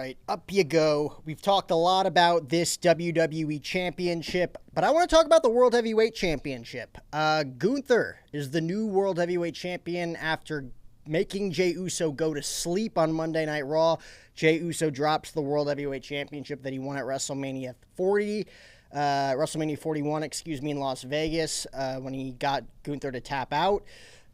right, up you go. We've talked a lot about this WWE Championship, but I want to talk about the World Heavyweight Championship. Gunther is the new World Heavyweight Champion after making Jey Uso go to sleep on Monday Night Raw. Jey Uso drops the World Heavyweight Championship that he won at WrestleMania 41, in Las Vegas, when he got Gunther to tap out.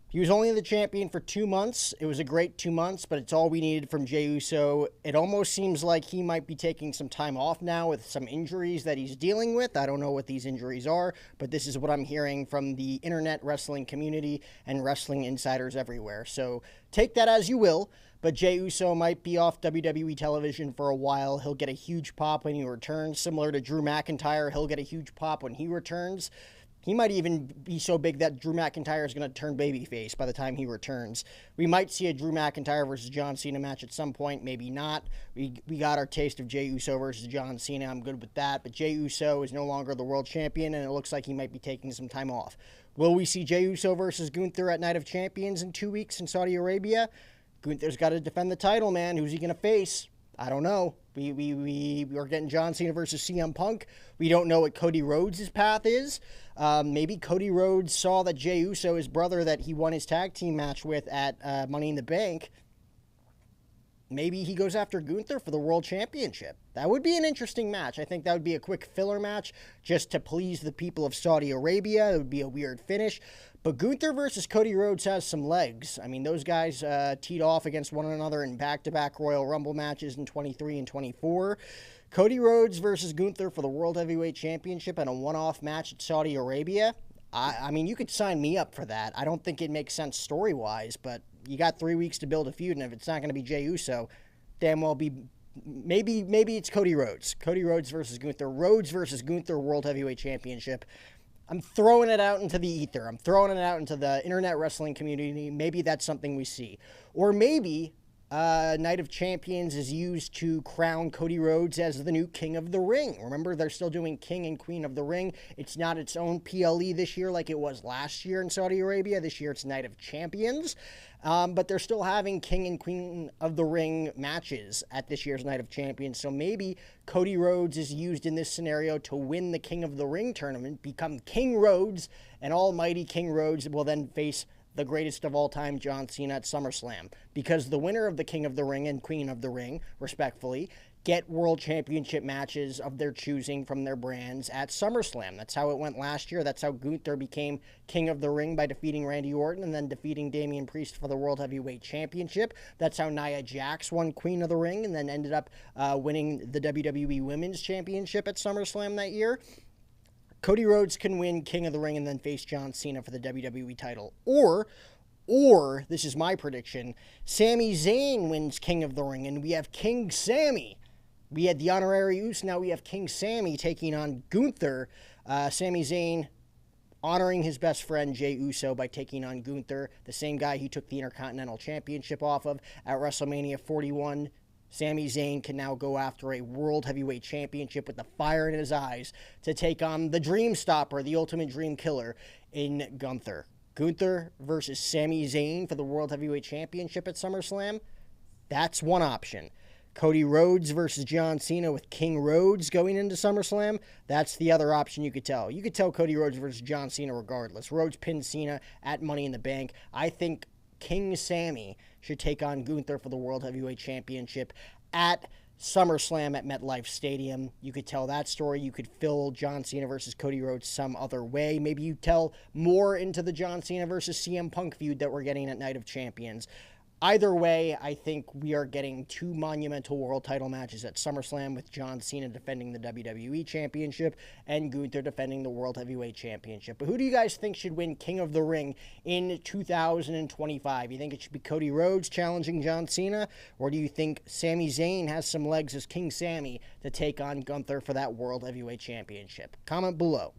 He was only the champion for 2 months. It was a great 2 months, but it's all we needed from Jey Uso. It almost seems like he might be taking some time off now with some injuries that he's dealing with. I don't know what these injuries are, but this is what I'm hearing from the internet wrestling community and wrestling insiders everywhere. So take that as you will, but Jey Uso might be off WWE television for a while. He'll get a huge pop when he returns, similar to Drew McIntyre. He'll get a huge pop when he returns. He might even be so big that Drew McIntyre is going to turn babyface by the time he returns. We might see a Drew McIntyre versus John Cena match at some point, maybe not. We got our taste of Jey Uso versus John Cena. I'm good with that. But Jey Uso is no longer the world champion, and it looks like he might be taking some time off. Will we see Jey Uso versus Gunther at Night of Champions in 2 weeks in Saudi Arabia? Gunther's got to defend the title, man. Who's he going to face? I don't know. We are getting John Cena versus CM Punk. We don't know what Cody Rhodes' path is. Maybe Cody Rhodes saw that Jey Uso, his brother that he won his tag team match with at Money in the Bank, maybe he goes after Gunther for the World Championship. That would be an interesting match. I think that would be a quick filler match just to please the people of Saudi Arabia. It would be a weird finish. But Gunther versus Cody Rhodes has some legs. I mean, those guys teed off against one another in back-to-back Royal Rumble matches in 23 and 24. Cody Rhodes versus Gunther for the World Heavyweight Championship and a one-off match at Saudi Arabia. I mean, you could sign me up for that. I don't think it makes sense story-wise, but you got 3 weeks to build a feud, and if it's not going to be Jey Uso, damn well be... Maybe it's Cody Rhodes. Cody Rhodes versus Gunther. Rhodes versus Gunther World Heavyweight Championship. I'm throwing it out into the ether. I'm throwing it out into the internet wrestling community. Maybe that's something we see. Or maybe Night of Champions is used to crown Cody Rhodes as the new King of the Ring. Remember, they're still doing King and Queen of the Ring. It's not its own PLE this year like it was last year in Saudi Arabia. This year it's Night of Champions. But they're still having King and Queen of the Ring matches at this year's Night of Champions. So maybe Cody Rhodes is used in this scenario to win the King of the Ring tournament, become King Rhodes, and almighty King Rhodes will then face the greatest of all time, John Cena, at SummerSlam. Because the winner of the King of the Ring and Queen of the Ring, respectfully, get World Championship matches of their choosing from their brands at SummerSlam. That's how it went last year. That's how Gunther became King of the Ring by defeating Randy Orton and then defeating Damian Priest for the World Heavyweight Championship. That's how Nia Jax won Queen of the Ring and then ended up winning the WWE Women's Championship at SummerSlam that year. Cody Rhodes can win King of the Ring and then face John Cena for the WWE title. Or, this is my prediction, Sami Zayn wins King of the Ring and we have King Sami. We had the honorary Uso, now we have King Sami taking on Gunther. Sami Zayn honoring his best friend Jey Uso by taking on Gunther, the same guy he took the Intercontinental Championship off of at WrestleMania 41. Sami Zayn can now go after a World Heavyweight Championship with the fire in his eyes to take on the Dream Stopper, the Ultimate Dream Killer, in Gunther. Gunther versus Sami Zayn for the World Heavyweight Championship at SummerSlam. That's one option. Cody Rhodes versus John Cena with King Rhodes going into SummerSlam. That's the other option you could tell. You could tell Cody Rhodes versus John Cena regardless. Rhodes pinned Cena at Money in the Bank. I think King Sami should take on Gunther for the World Heavyweight Championship at SummerSlam at MetLife Stadium. You could tell that story. You could fill John Cena versus Cody Rhodes some other way. Maybe you tell more into the John Cena versus CM Punk feud that we're getting at Night of Champions. Either way, I think we are getting two monumental world title matches at SummerSlam with John Cena defending the WWE Championship and Gunther defending the World Heavyweight Championship. But who do you guys think should win King of the Ring in 2025? You think it should be Cody Rhodes challenging John Cena? Or do you think Sami Zayn has some legs as King Sami to take on Gunther for that World Heavyweight Championship? Comment below.